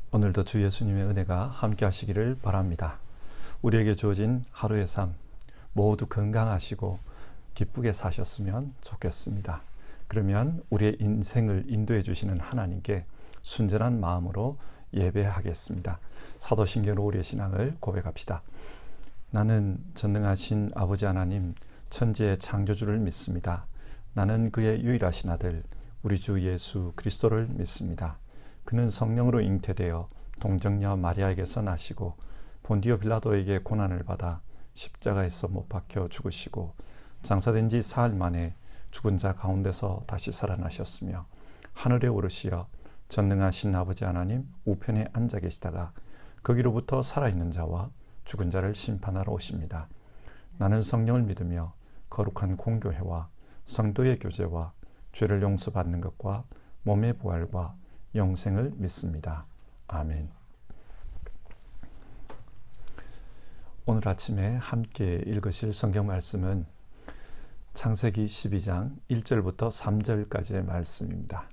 오늘도 주 예수님의 은혜가 함께 하시기를 바랍니다. 우리에게 주어진 하루의 삶 모두 건강하시고 기쁘게 사셨으면 좋겠습니다. 그러면 우리의 인생을 인도해 주시는 하나님께 순전한 마음으로 예배하겠습니다. 사도신경으로 우리의 신앙을 고백합시다. 나는 전능하신 아버지 하나님 천지의 창조주를 믿습니다. 나는 그의 유일하신 아들 우리 주 예수 그리스도를 믿습니다. 그는 성령으로 잉태되어 동정녀 마리아에게서 나시고 본디오 빌라도에게 고난을 받아 십자가에서 못 박혀 죽으시고 장사된 지 사흘 만에 죽은 자 가운데서 다시 살아나셨으며 하늘에 오르시어 전능하신 아버지 하나님 우편에 앉아 계시다가 거기로부터 살아있는 자와 죽은 자를 심판하러 오십니다. 나는 성령을 믿으며 거룩한 공교회와 성도의 교제와 죄를 용서받는 것과 몸의 부활과 영생을 믿습니다. 아멘. 오늘 아침에 함께 읽으실 성경 말씀은 창세기 12장 1절부터 3절까지의 말씀입니다.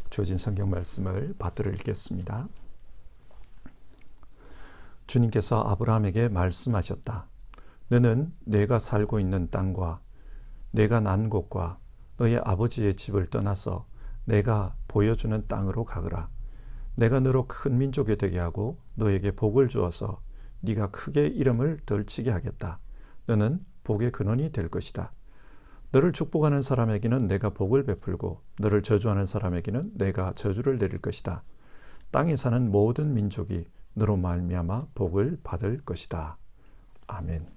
주어진 성경 말씀을 받들어 읽겠습니다. 주님께서 아브라함에게 말씀하셨다. 너는 내가 살고 있는 땅과 내가 난 곳과 너의 아버지의 집을 떠나서 내가 보여주는 땅으로 가거라. 내가 너로 큰 민족이 되게 하고 너에게 복을 주어서 네가 크게 이름을 덜치게 하겠다. 너는 복의 근원이 될 것이다. 너를 축복하는 사람에게는 내가 복을 베풀고 너를 저주하는 사람에게는 내가 저주를 내릴 것이다. 땅에 사는 모든 민족이 너로 말미암아 복을 받을 것이다. 아멘.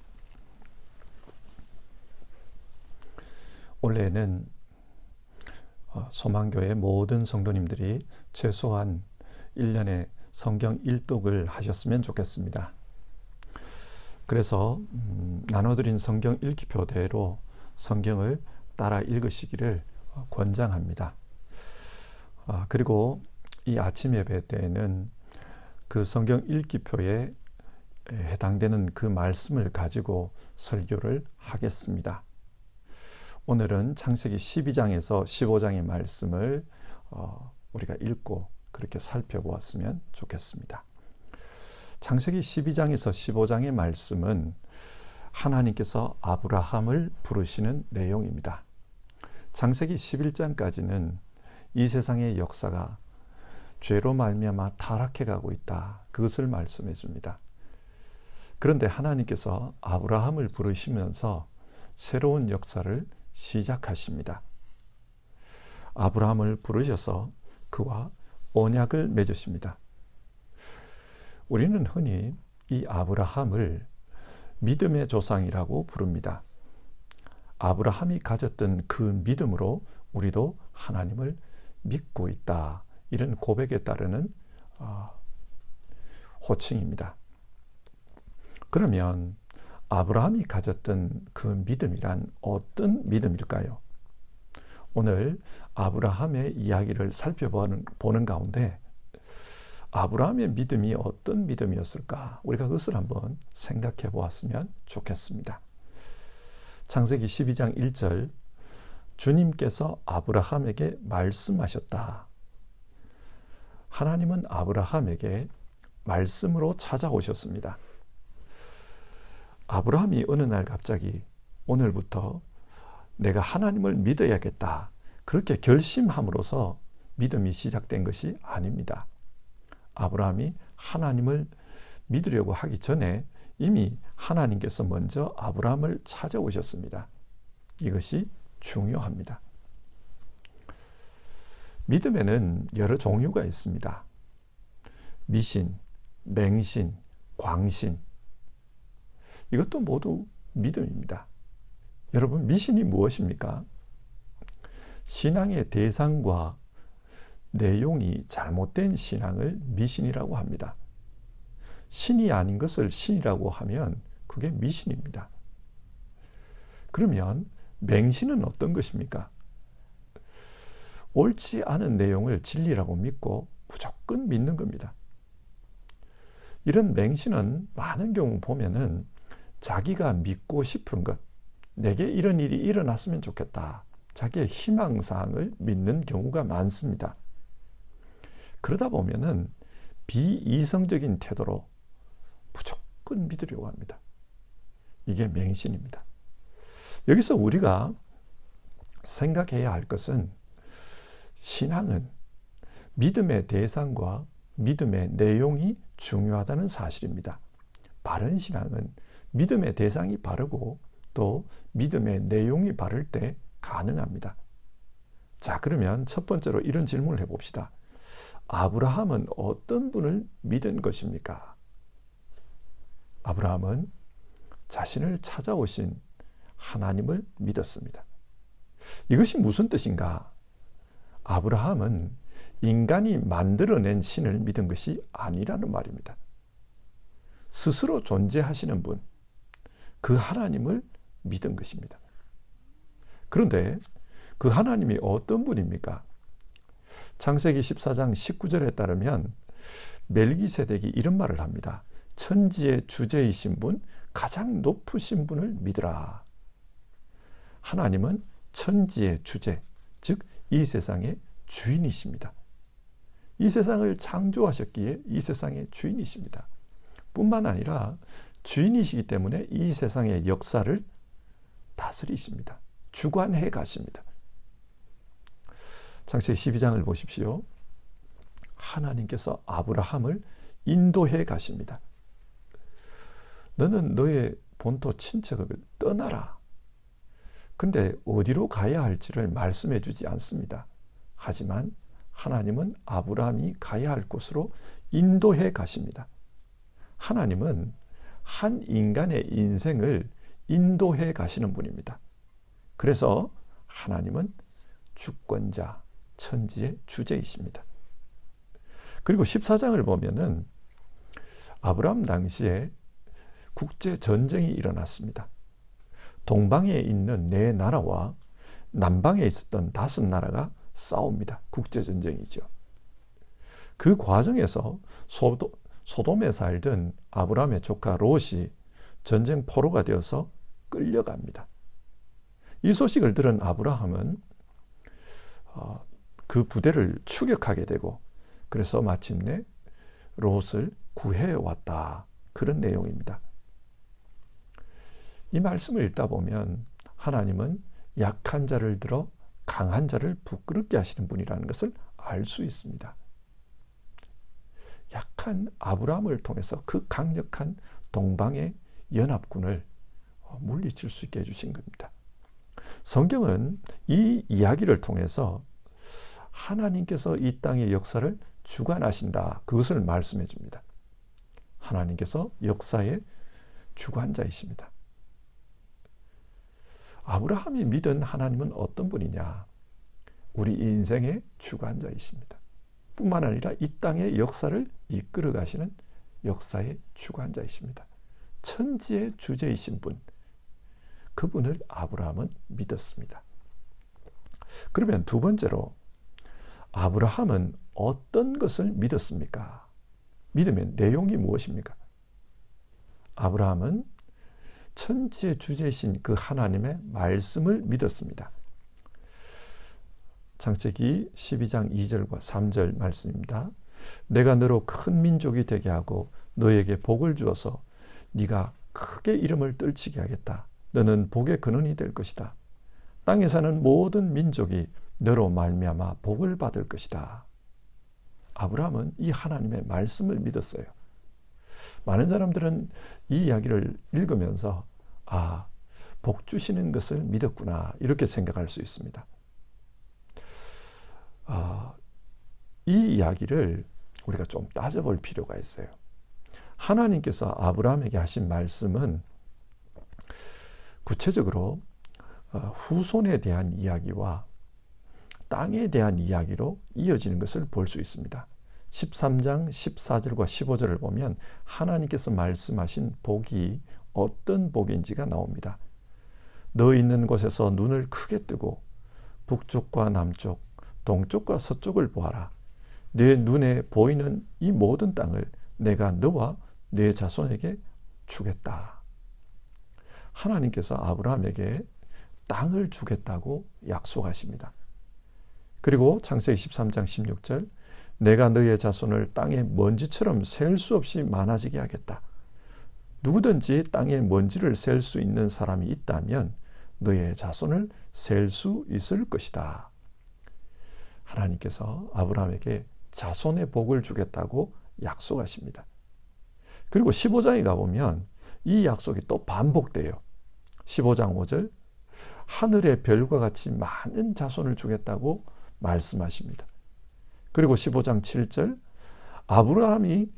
올해는 소망교회 모든 성도님들이 최소한 1년에 성경 1독을 하셨으면 좋겠습니다. 그래서 나눠드린 성경 읽기표대로 성경을 따라 읽으시기를 권장합니다. 그리고 이 아침 예배 때에는 그 성경 읽기표에 해당되는 그 말씀을 가지고 설교를 하겠습니다. 오늘은 창세기 12장에서 15장의 말씀을 우리가 읽고 그렇게 살펴보았으면 좋겠습니다. 창세기 12장에서 15장의 말씀은 하나님께서 아브라함을 부르시는 내용입니다. 창세기 11장까지는 이 세상의 역사가 죄로 말미암아 타락해 가고 있다. 그것을 말씀해 줍니다. 그런데 하나님께서 아브라함을 부르시면서 새로운 역사를 시작하십니다. 아브라함을 부르셔서 그와 언약을 맺으십니다. 우리는 흔히 이 아브라함을 믿음의 조상이라고 부릅니다. 아브라함이 가졌던 그 믿음으로 우리도 하나님을 믿고 있다. 이런 고백에 따르는 호칭입니다. 그러면 아브라함이 가졌던 그 믿음이란 어떤 믿음일까요? 오늘 아브라함의 이야기를 살펴보는 가운데 아브라함의 믿음이 어떤 믿음이었을까? 우리가 그것을 한번 생각해 보았으면 좋겠습니다. 창세기 12장 1절 주님께서 아브라함에게 말씀하셨다. 하나님은 아브라함에게 말씀으로 찾아오셨습니다. 아브라함이 어느 날 갑자기 오늘부터 내가 하나님을 믿어야겠다. 그렇게 결심함으로써 믿음이 시작된 것이 아닙니다. 아브라함이 하나님을 믿으려고 하기 전에 이미 하나님께서 먼저 아브라함을 찾아오셨습니다. 이것이 중요합니다. 믿음에는 여러 종류가 있습니다. 미신, 맹신, 광신. 이것도 모두 믿음입니다. 여러분, 미신이 무엇입니까? 신앙의 대상과 내용이 잘못된 신앙을 미신이라고 합니다. 신이 아닌 것을 신이라고 하면 그게 미신입니다. 그러면 맹신은 어떤 것입니까? 옳지 않은 내용을 진리라고 믿고 무조건 믿는 겁니다. 이런 맹신은 많은 경우 보면은 자기가 믿고 싶은 것, 내게 이런 일이 일어났으면 좋겠다. 자기의 희망사항을 믿는 경우가 많습니다. 그러다 보면은 비이성적인 태도로 무조건 믿으려고 합니다. 이게 맹신입니다. 여기서 우리가 생각해야 할 것은 신앙은 믿음의 대상과 믿음의 내용이 중요하다는 사실입니다. 바른 신앙은 믿음의 대상이 바르고 또 믿음의 내용이 바를 때 가능합니다. 자, 그러면 첫 번째로 이런 질문을 해봅시다. 아브라함은 어떤 분을 믿은 것입니까? 아브라함은 자신을 찾아오신 하나님을 믿었습니다. 이것이 무슨 뜻인가? 아브라함은 인간이 만들어낸 신을 믿은 것이 아니라는 말입니다. 스스로 존재하시는 분, 그 하나님을 믿은 것입니다. 그런데 그 하나님이 어떤 분입니까? 창세기 14장 19절에 따르면 멜기세덱이 이런 말을 합니다. 천지의 주제이신 분, 가장 높으신 분을 믿으라. 하나님은 천지의 주제, 즉 이 세상의 주인이십니다. 이 세상을 창조하셨기에 이 세상의 주인이십니다. 뿐만 아니라 주인이시기 때문에 이 세상의 역사를 다스리십니다. 주관해 가십니다. 창세기 12장을 보십시오. 하나님께서 아브라함을 인도해 가십니다. 너는 너의 본토 친척을 떠나라. 근데 어디로 가야 할지를 말씀해 주지 않습니다. 하지만 하나님은 아브라함이 가야 할 곳으로 인도해 가십니다. 하나님은 한 인간의 인생을 인도해 가시는 분입니다. 그래서 하나님은 주권자, 천지의 주제이십니다. 그리고 14장을 보면은 아브라함 당시에 국제 전쟁이 일어났습니다. 동방에 있는 네 나라와 남방에 있었던 5나라가 싸웁니다. 국제 전쟁이죠. 그 과정에서 소돔에 살던 아브라함의 조카 롯이 전쟁 포로가 되어서 끌려갑니다. 이 소식을 들은 아브라함은 그 부대를 추격하게 되고 그래서 마침내 롯을 구해왔다. 그런 내용입니다. 이 말씀을 읽다 보면 하나님은 약한 자를 들어 강한 자를 부끄럽게 하시는 분이라는 것을 알 수 있습니다. 약한 아브라함을 통해서 그 강력한 동방의 연합군을 물리칠 수 있게 해주신 겁니다. 성경은 이 이야기를 통해서 하나님께서 이 땅의 역사를 주관하신다. 그것을 말씀해 줍니다. 하나님께서 역사의 주관자이십니다. 아브라함이 믿은 하나님은 어떤 분이냐? 우리 인생의 주관자이십니다. 뿐만 아니라 이 땅의 역사를 이끌어 가시는 역사의 주관자이십니다. 천지의 주제이신 분, 그분을 아브라함은 믿었습니다. 그러면 두 번째로 아브라함은 어떤 것을 믿었습니까? 믿음의 내용이 무엇입니까? 아브라함은 천지의 주제이신 그 하나님의 말씀을 믿었습니다. 창세기 12장 2절과 3절 말씀입니다. 내가 너로 큰 민족이 되게 하고 너에게 복을 주어서 네가 크게 이름을 떨치게 하겠다. 너는 복의 근원이 될 것이다. 땅에 사는 모든 민족이 너로 말미암아 복을 받을 것이다. 아브라함은 이 하나님의 말씀을 믿었어요. 많은 사람들은 이 이야기를 읽으면서 복 주시는 것을 믿었구나 이렇게 생각할 수 있습니다. 이 이야기를 우리가 좀 따져볼 필요가 있어요. 하나님께서 아브라함에게 하신 말씀은 구체적으로 후손에 대한 이야기와 땅에 대한 이야기로 이어지는 것을 볼 수 있습니다. 13장 14절과 15절을 보면 하나님께서 말씀하신 복이 어떤 복인지가 나옵니다. 너 있는 곳에서 눈을 크게 뜨고 북쪽과 남쪽, 동쪽과 서쪽을 보아라. 내 눈에 보이는 이 모든 땅을 내가 너와 내 자손에게 주겠다. 하나님께서 아브라함에게 땅을 주겠다고 약속하십니다. 그리고 창세기 13장 16절 내가 너의 자손을 땅의 먼지처럼 셀 수 없이 많아지게 하겠다. 누구든지 땅의 먼지를 셀 수 있는 사람이 있다면 너의 자손을 셀 수 있을 것이다. 하나님께서 아브라함에게 자손의 복을 주겠다고 약속하십니다. 그리고 15장에 가보면 이 약속이 또 반복돼요. 15장 5절 하늘의 별과 같이 많은 자손을 주겠다고 말씀하십니다. 그리고 15장 7절 아브라함이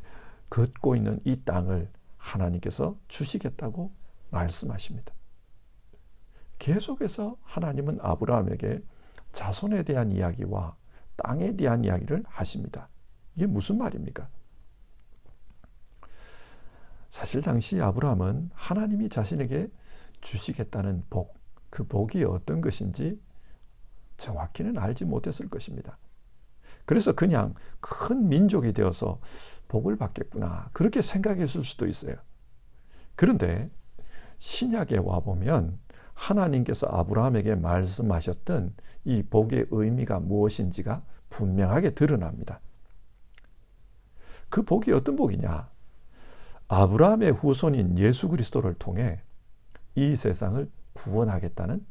걷고 있는 이 땅을 하나님께서 주시겠다고 말씀하십니다. 계속해서 하나님은 아브라함에게 자손에 대한 이야기와 땅에 대한 이야기를 하십니다. 이게 무슨 말입니까? 사실 당시 아브라함은 하나님이 자신에게 주시겠다는 복, 그 복이 어떤 것인지 정확히는 알지 못했을 것입니다. 그래서 그냥 큰 민족이 되어서 복을 받겠구나 그렇게 생각했을 수도 있어요. 그런데 신약에 와보면 하나님께서 아브라함에게 말씀하셨던 이 복의 의미가 무엇인지가 분명하게 드러납니다. 그 복이 어떤 복이냐? 아브라함의 후손인 예수 그리스도를 통해 이 세상을 구원하겠다는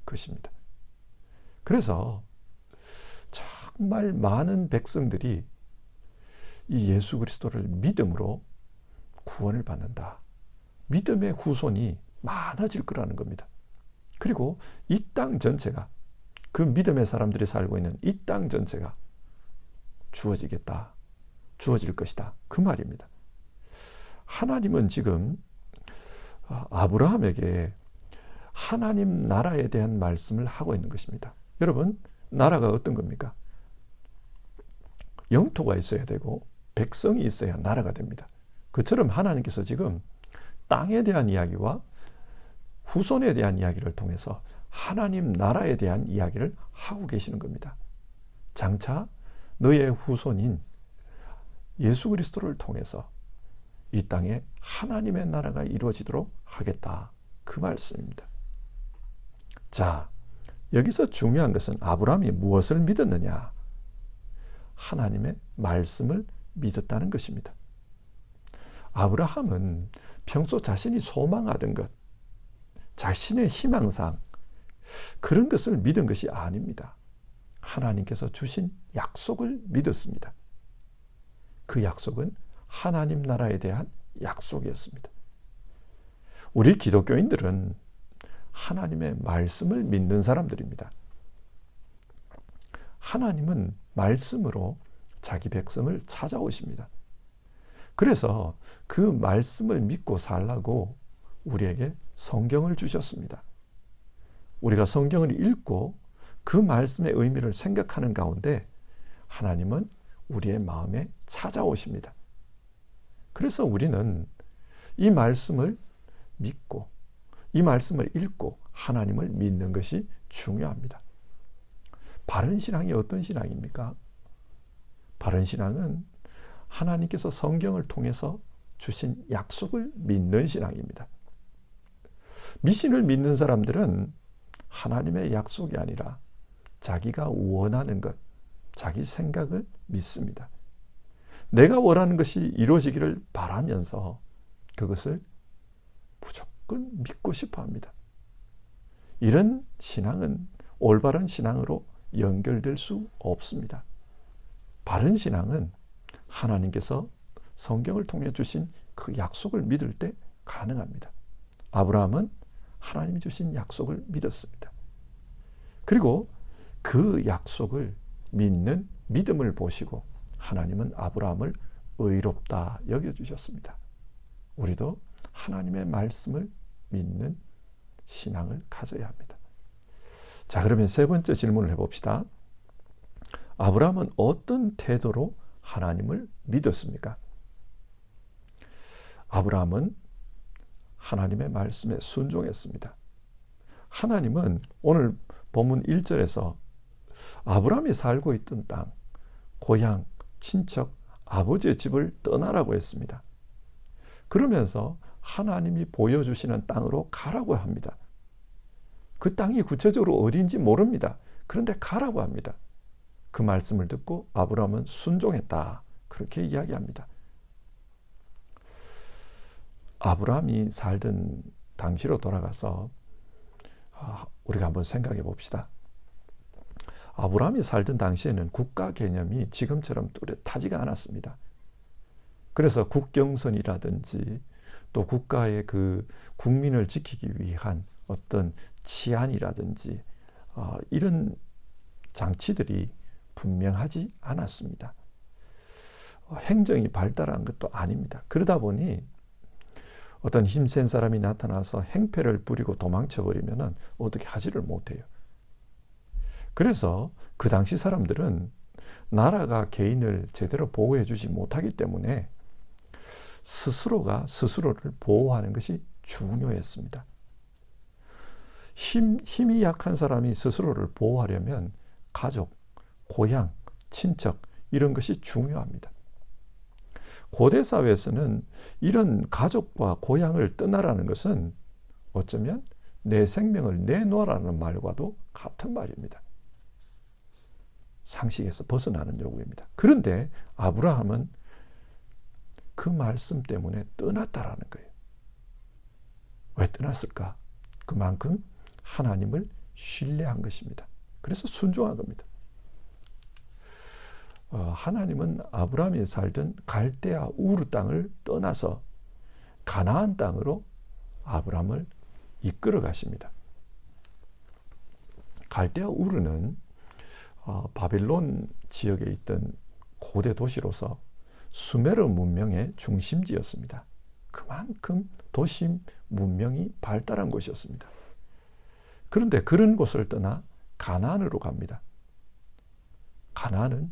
것입니다. 그래서 정말 많은 백성들이 이 예수 그리스도를 믿음으로 구원을 받는다. 믿음의 후손이 많아질 거라는 겁니다. 그리고 이 땅 전체가, 그 믿음의 사람들이 살고 있는 이 땅 전체가 주어지겠다. 주어질 것이다. 그 말입니다. 하나님은 지금 아브라함에게 하나님 나라에 대한 말씀을 하고 있는 것입니다. 여러분, 나라가 어떤 겁니까? 영토가 있어야 되고 백성이 있어야 나라가 됩니다. 그처럼 하나님께서 지금 땅에 대한 이야기와 후손에 대한 이야기를 통해서 하나님 나라에 대한 이야기를 하고 계시는 겁니다. 장차 너의 후손인 예수 그리스도를 통해서 이 땅에 하나님의 나라가 이루어지도록 하겠다. 그 말씀입니다. 자, 여기서 중요한 것은 아브라함이 무엇을 믿었느냐? 하나님의 말씀을 믿었다는 것입니다. 아브라함은 평소 자신이 소망하던 것, 자신의 희망상 그런 것을 믿은 것이 아닙니다. 하나님께서 주신 약속을 믿었습니다. 그 약속은 하나님 나라에 대한 약속이었습니다. 우리 기독교인들은 하나님의 말씀을 믿는 사람들입니다. 하나님은 말씀으로 자기 백성을 찾아오십니다. 그래서 그 말씀을 믿고 살라고 우리에게 성경을 주셨습니다. 우리가 성경을 읽고 그 말씀의 의미를 생각하는 가운데 하나님은 우리의 마음에 찾아오십니다. 그래서 우리는 이 말씀을 믿고 이 말씀을 읽고 하나님을 믿는 것이 중요합니다. 바른 신앙이 어떤 신앙입니까? 바른 신앙은 하나님께서 성경을 통해서 주신 약속을 믿는 신앙입니다. 미신을 믿는 사람들은 하나님의 약속이 아니라 자기가 원하는 것, 자기 생각을 믿습니다. 내가 원하는 것이 이루어지기를 바라면서 그것을 무조건 믿고 싶어 합니다. 이런 신앙은 올바른 신앙으로 연결될 수 없습니다. 바른 신앙은 하나님께서 성경을 통해 주신 그 약속을 믿을 때 가능합니다. 아브라함은 하나님이 주신 약속을 믿었습니다. 그리고 그 약속을 믿는 믿음을 보시고 하나님은 아브라함을 의롭다 여겨주셨습니다. 우리도 하나님의 말씀을 믿는 신앙을 가져야 합니다. 자, 그러면 세 번째 질문을 해봅시다. 아브라함은 어떤 태도로 하나님을 믿었습니까? 아브라함은 하나님의 말씀에 순종했습니다. 하나님은 오늘 본문 1절에서 아브라함이 살고 있던 땅, 고향, 친척, 아버지의 집을 떠나라고 했습니다. 그러면서 하나님이 보여주시는 땅으로 가라고 합니다. 그 땅이 구체적으로 어디인지 모릅니다. 그런데 가라고 합니다. 그 말씀을 듣고 아브라함은 순종했다. 그렇게 이야기합니다. 아브라함이 살던 당시로 돌아가서 우리가 한번 생각해 봅시다. 아브라함이 살던 당시에는 국가 개념이 지금처럼 뚜렷하지가 않았습니다. 그래서 국경선이라든지 또 국가의 그 국민을 지키기 위한 어떤 치안이라든지 이런 장치들이 분명하지 않았습니다. 행정이 발달한 것도 아닙니다. 그러다 보니 어떤 힘센 사람이 나타나서 행패를 부리고 도망쳐버리면 어떻게 하지를 못해요. 그래서 그 당시 사람들은 나라가 개인을 제대로 보호해 주지 못하기 때문에 스스로가 스스로를 보호하는 것이 중요했습니다. 힘이 약한 사람이 스스로를 보호하려면 가족, 고향, 친척 이런 것이 중요합니다. 고대 사회에서는 이런 가족과 고향을 떠나라는 것은 어쩌면 내 생명을 내놓으라는 말과도 같은 말입니다. 상식에서 벗어나는 요구입니다. 그런데 아브라함은 그 말씀 때문에 떠났다라는 거예요. 왜 떠났을까? 그만큼 하나님을 신뢰한 것입니다. 그래서 순종한 겁니다. 하나님은 아브라함이 살던 갈대아 우르 땅을 떠나서 가나안 땅으로 아브라함을 이끌어 가십니다. 갈대아 우르는 바빌론 지역에 있던 고대 도시로서 수메르 문명의 중심지였습니다. 그만큼 도시 문명이 발달한 곳이었습니다. 그런데 그런 곳을 떠나 가나안으로 갑니다. 가나안은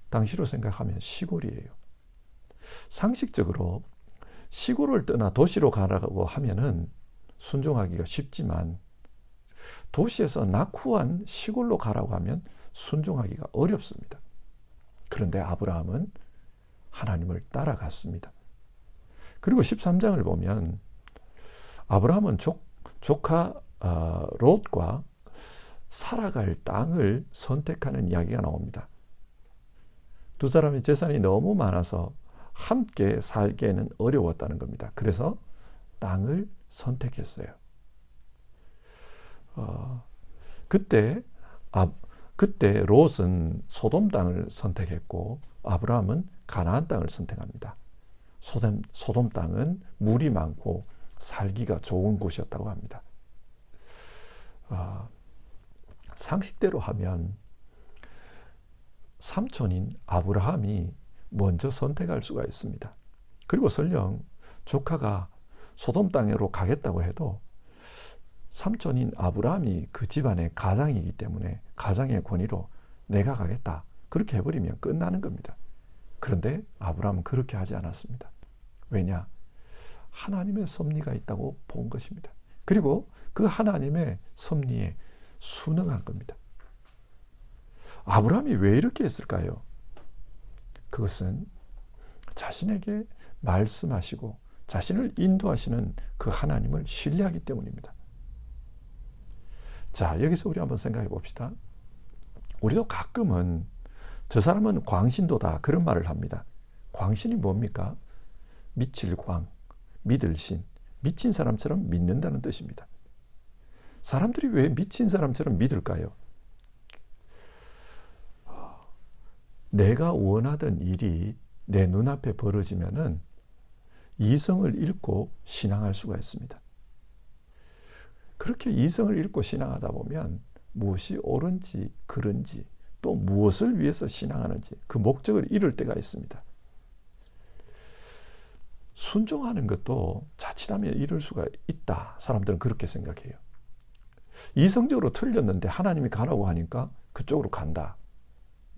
당시로 생각하면 시골이에요. 상식적으로 시골을 떠나 도시로 가라고 하면은 순종하기가 쉽지만 도시에서 낙후한 시골로 가라고 하면 순종하기가 어렵습니다. 그런데 아브라함은 하나님을 따라갔습니다. 그리고 13장을 보면 아브라함은 조카 롯과 살아갈 땅을 선택하는 이야기가 나옵니다. 두 사람의 재산이 너무 많아서 함께 살기에는 어려웠다는 겁니다. 그래서 땅을 선택했어요. 그때 롯은 소돔 땅을 선택했고 아브라함은 가나안 땅을 선택합니다. 소돔 땅은 물이 많고 살기가 좋은 곳이었다고 합니다. 상식대로 하면 삼촌인 아브라함이 먼저 선택할 수가 있습니다. 그리고 설령 조카가 소돔 땅으로 가겠다고 해도 삼촌인 아브라함이 그 집안의 가장이기 때문에 가장의 권위로 내가 가겠다 그렇게 해버리면 끝나는 겁니다. 그런데 아브라함은 그렇게 하지 않았습니다. 왜냐? 하나님의 섭리가 있다고 본 것입니다. 그리고 그 하나님의 섭리에 순응한 겁니다. 아브라함이 왜 이렇게 했을까요? 그것은 자신에게 말씀하시고 자신을 인도하시는 그 하나님을 신뢰하기 때문입니다. 자, 여기서 우리 한번 생각해 봅시다. 우리도 가끔은 저 사람은 광신도다 그런 말을 합니다. 광신이 뭡니까? 미칠 광, 믿을 신, 미친 사람처럼 믿는다는 뜻입니다. 사람들이 왜 미친 사람처럼 믿을까요? 내가 원하던 일이 내 눈앞에 벌어지면은 이성을 잃고 신앙할 수가 있습니다. 그렇게 이성을 잃고 신앙하다 보면 무엇이 옳은지 그른지 또 무엇을 위해서 신앙하는지 그 목적을 잃을 때가 있습니다. 순종하는 것도 자칫하면 잃을 수가 있다. 사람들은 그렇게 생각해요. 이성적으로 틀렸는데 하나님이 가라고 하니까 그쪽으로 간다.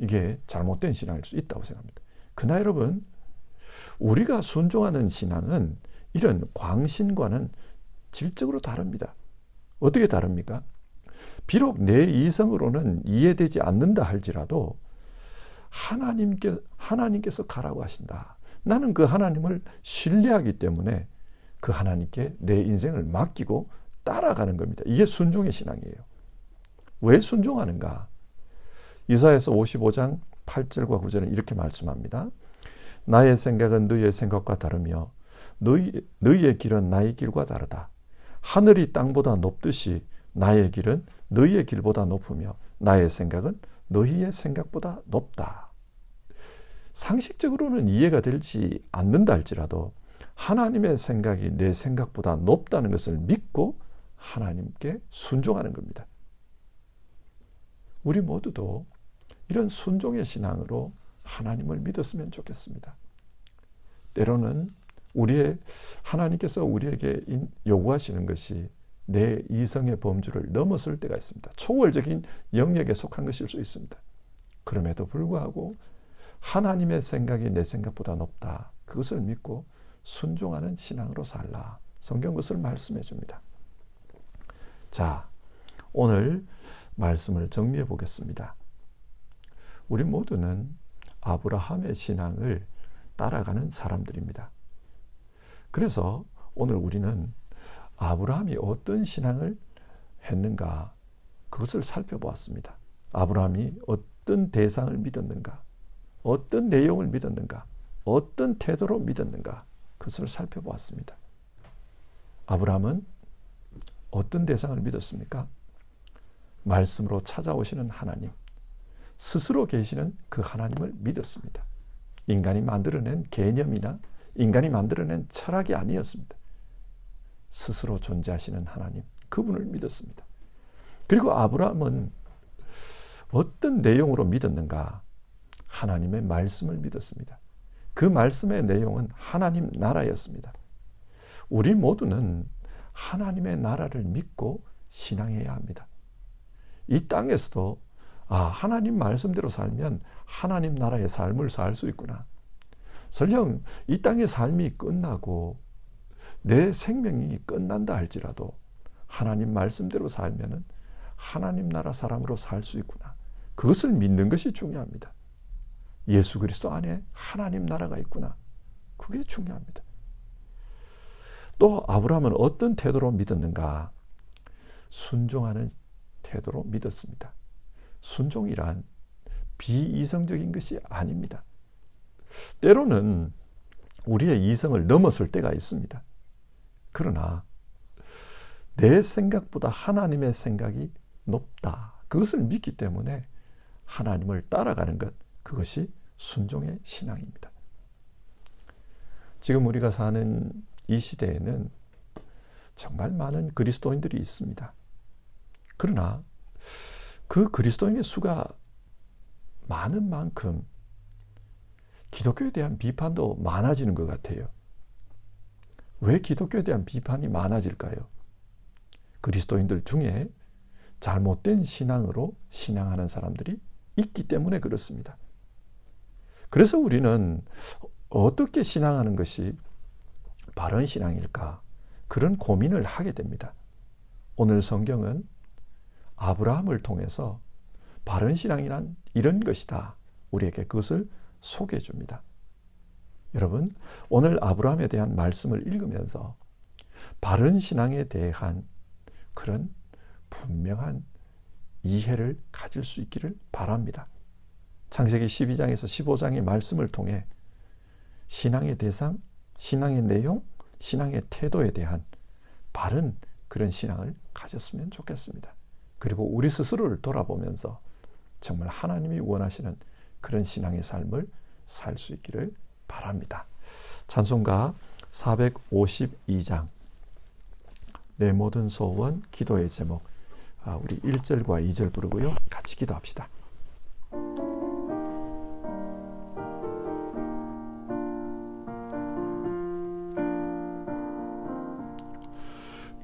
이게 잘못된 신앙일 수 있다고 생각합니다. 그러나 여러분, 우리가 순종하는 신앙은 이런 광신과는 질적으로 다릅니다. 어떻게 다릅니까? 비록 내 이성으로는 이해되지 않는다 할지라도 하나님께서 가라고 하신다. 나는 그 하나님을 신뢰하기 때문에 그 하나님께 내 인생을 맡기고 따라가는 겁니다. 이게 순종의 신앙이에요. 왜 순종하는가? 이사야서 55장 8절과 9절은 이렇게 말씀합니다. 나의 생각은 너희의 생각과 다르며 너희의 길은 나의 길과 다르다. 하늘이 땅보다 높듯이 나의 길은 너희의 길보다 높으며 나의 생각은 너희의 생각보다 높다. 상식적으로는 이해가 되지 않는다 할지라도 하나님의 생각이 내 생각보다 높다는 것을 믿고 하나님께 순종하는 겁니다. 우리 모두도 이런 순종의 신앙으로 하나님을 믿었으면 좋겠습니다. 때로는 하나님께서 우리에게 요구하시는 것이 내 이성의 범주를 넘어설 때가 있습니다. 초월적인 영역에 속한 것일 수 있습니다. 그럼에도 불구하고 하나님의 생각이 내 생각보다 높다. 그것을 믿고 순종하는 신앙으로 살라. 성경 그것을 말씀해 줍니다. 자, 오늘 말씀을 정리해 보겠습니다. 우리 모두는 아브라함의 신앙을 따라가는 사람들입니다. 그래서 오늘 우리는 아브라함이 어떤 신앙을 했는가 그것을 살펴보았습니다. 아브라함이 어떤 대상을 믿었는가, 어떤 내용을 믿었는가, 어떤 태도로 믿었는가 그것을 살펴보았습니다. 아브라함은 어떤 대상을 믿었습니까? 말씀으로 찾아오시는 하나님, 스스로 계시는 그 하나님을 믿었습니다. 인간이 만들어낸 개념이나 인간이 만들어낸 철학이 아니었습니다. 스스로 존재하시는 하나님, 그분을 믿었습니다. 그리고 아브라함은 어떤 내용으로 믿었는가? 하나님의 말씀을 믿었습니다. 그 말씀의 내용은 하나님 나라였습니다. 우리 모두는 하나님의 나라를 믿고 신앙해야 합니다. 이 땅에서도 하나님 말씀대로 살면 하나님 나라의 삶을 살 수 있구나. 설령 이 땅의 삶이 끝나고 내 생명이 끝난다 할지라도 하나님 말씀대로 살면 하나님 나라 사람으로 살 수 있구나. 그것을 믿는 것이 중요합니다. 예수 그리스도 안에 하나님 나라가 있구나. 그게 중요합니다. 또 아브라함은 어떤 태도로 믿었는가? 순종하는 태도로 믿었습니다. 순종이란 비이성적인 것이 아닙니다. 때로는 우리의 이성을 넘어설 때가 있습니다. 그러나 내 생각보다 하나님의 생각이 높다. 그것을 믿기 때문에 하나님을 따라가는 것, 그것이 순종의 신앙입니다. 지금 우리가 사는 이 시대에는 정말 많은 그리스도인들이 있습니다. 그러나 그 그리스도인의 수가 많은 만큼 기독교에 대한 비판도 많아지는 것 같아요. 왜 기독교에 대한 비판이 많아질까요? 그리스도인들 중에 잘못된 신앙으로 신앙하는 사람들이 있기 때문에 그렇습니다. 그래서 우리는 어떻게 신앙하는 것이 바른 신앙일까? 그런 고민을 하게 됩니다. 오늘 성경은 아브라함을 통해서 바른 신앙이란 이런 것이다. 우리에게 그것을 소개해 줍니다. 여러분, 오늘 아브라함에 대한 말씀을 읽으면서 바른 신앙에 대한 그런 분명한 이해를 가질 수 있기를 바랍니다. 창세기 12장에서 15장의 말씀을 통해 신앙의 대상, 신앙의 내용, 신앙의 태도에 대한 바른 그런 신앙을 가졌으면 좋겠습니다. 그리고 우리 스스로를 돌아보면서 정말 하나님이 원하시는 그런 신앙의 삶을 살 수 있기를 바랍니다. 찬송가 452장 내 모든 소원 기도의 제목, 우리 1절과 2절 부르고요. 같이 기도합시다.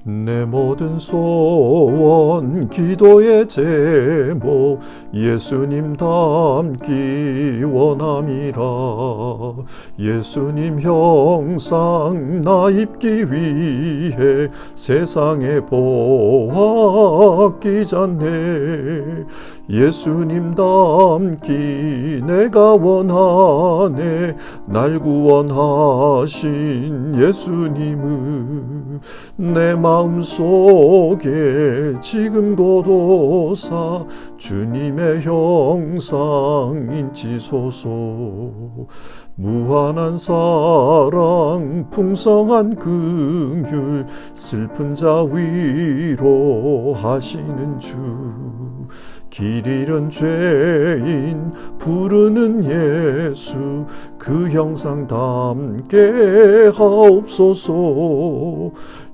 내 모든 소원 기도의 제목 예수님 닮기 원함이라. 예수님 형상 나 입기 위해 세상에 보았기 전에 예수님 닮기 내가 원하네. 날 구원하신 예수님을 내 마음속에 지금 곧 오사 주님의 형상 인치소서. 무한한 사랑 풍성한 긍휼 슬픈 자 위로하시는 주. 길 잃은 죄인 부르는 예수 그 형상 담게 하옵소서.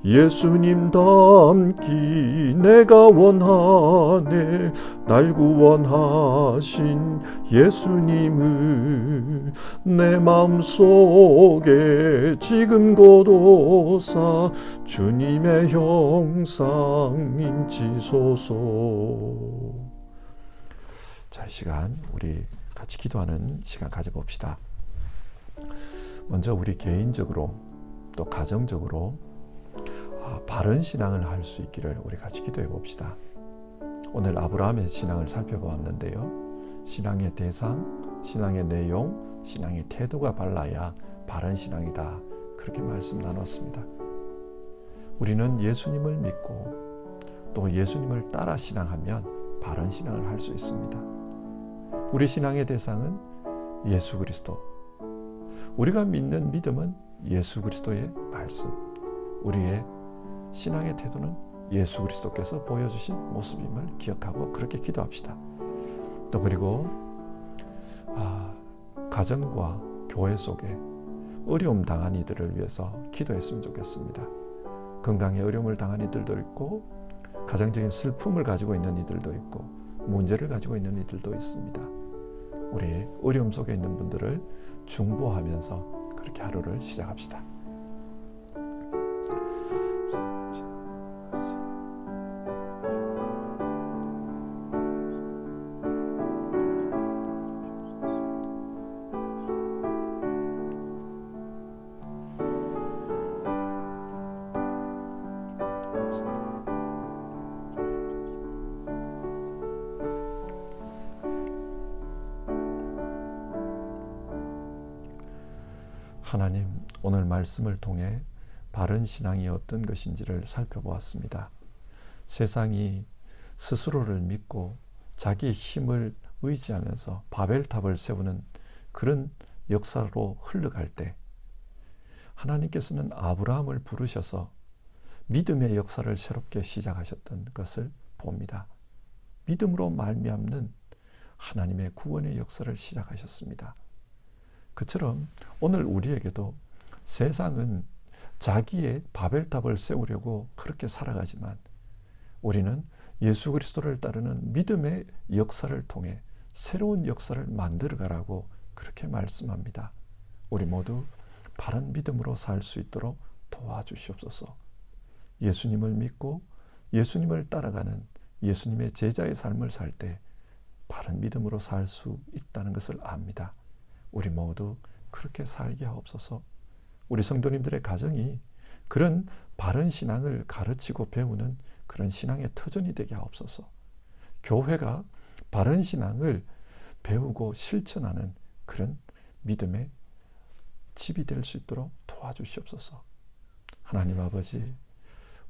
예수님 닮기 내가 원하네. 날 구원하신 예수님을 내 마음속에 지금 곧 오사 주님의 형상 인치소서. 자, 이 시간 우리 같이 기도하는 시간 가져봅시다. 먼저 우리 개인적으로 또 가정적으로 바른 신앙을 할 수 있기를 우리 같이 기도해 봅시다. 오늘 아브라함의 신앙을 살펴보았는데요. 신앙의 대상, 신앙의 내용, 신앙의 태도가 발라야 바른 신앙이다. 그렇게 말씀 나눴습니다. 우리는 예수님을 믿고 또 예수님을 따라 신앙하면 바른 신앙을 할 수 있습니다. 우리 신앙의 대상은 예수 그리스도. 우리가 믿는 믿음은 예수 그리스도의 말씀. 우리의 신앙의 태도는 예수 그리스도께서 보여주신 모습임을 기억하고 그렇게 기도합시다. 또 그리고 가정과 교회 속에 어려움 당한 이들을 위해서 기도했으면 좋겠습니다. 건강에 어려움을 당한 이들도 있고 가정적인 슬픔을 가지고 있는 이들도 있고 문제를 가지고 있는 이들도 있습니다. 우리 어려움 속에 있는 분들을 중보하면서 그렇게 하루를 시작합시다. 하나님, 오늘 말씀을 통해 바른 신앙이 어떤 것인지를 살펴보았습니다. 세상이 스스로를 믿고 자기 힘을 의지하면서 바벨탑을 세우는 그런 역사로 흘러갈 때 하나님께서는 아브라함을 부르셔서 믿음의 역사를 새롭게 시작하셨던 것을 봅니다. 믿음으로 말미암는 하나님의 구원의 역사를 시작하셨습니다. 그처럼 오늘 우리에게도 세상은 자기의 바벨탑을 세우려고 그렇게 살아가지만 우리는 예수 그리스도를 따르는 믿음의 역사를 통해 새로운 역사를 만들어가라고 그렇게 말씀합니다. 우리 모두 바른 믿음으로 살 수 있도록 도와주시옵소서. 예수님을 믿고 예수님을 따라가는 예수님의 제자의 삶을 살 때 바른 믿음으로 살 수 있다는 것을 압니다. 우리 모두 그렇게 살게 하옵소서. 우리 성도님들의 가정이 그런 바른 신앙을 가르치고 배우는 그런 신앙의 터전이 되게 하옵소서. 교회가 바른 신앙을 배우고 실천하는 그런 믿음의 집이 될 수 있도록 도와주시옵소서. 하나님 아버지,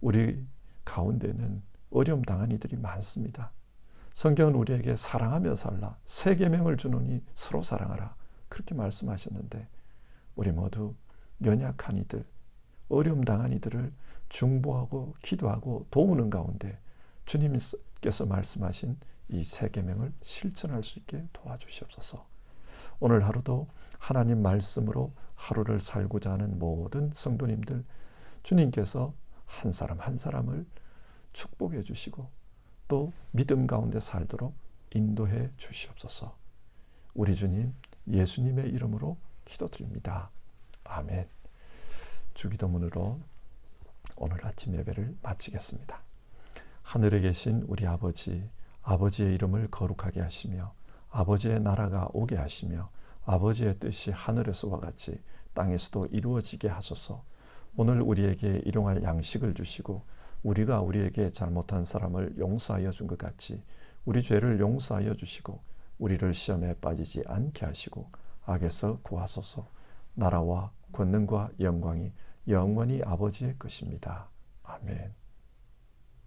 우리 가운데는 어려움 당한 이들이 많습니다. 성경은 우리에게 사랑하며 살라, 새 계명을 주노니 서로 사랑하라, 그렇게 말씀하셨는데 우리 모두 연약한 이들, 어려움 당한 이들을 중보하고 기도하고 도우는 가운데 주님께서 말씀하신 이 새 계명을 실천할 수 있게 도와주시옵소서. 오늘 하루도 하나님 말씀으로 하루를 살고자 하는 모든 성도님들, 주님께서 한 사람 한 사람을 축복해 주시고 또 믿음 가운데 살도록 인도해 주시옵소서. 우리 주님 예수님의 이름으로 기도드립니다. 아멘. 주기도문으로 오늘 아침 예배를 마치겠습니다. 하늘에 계신 우리 아버지, 아버지의 이름을 거룩하게 하시며 아버지의 나라가 오게 하시며 아버지의 뜻이 하늘에서와 같이 땅에서도 이루어지게 하소서. 오늘 우리에게 일용할 양식을 주시고 우리가 우리에게 잘못한 사람을 용서하여 준 것 같이 우리 죄를 용서하여 주시고 우리를 시험에 빠지지 않게 하시고 악에서 구하소서. 나라와 권능과 영광이 영원히 아버지의 것입니다. 아멘.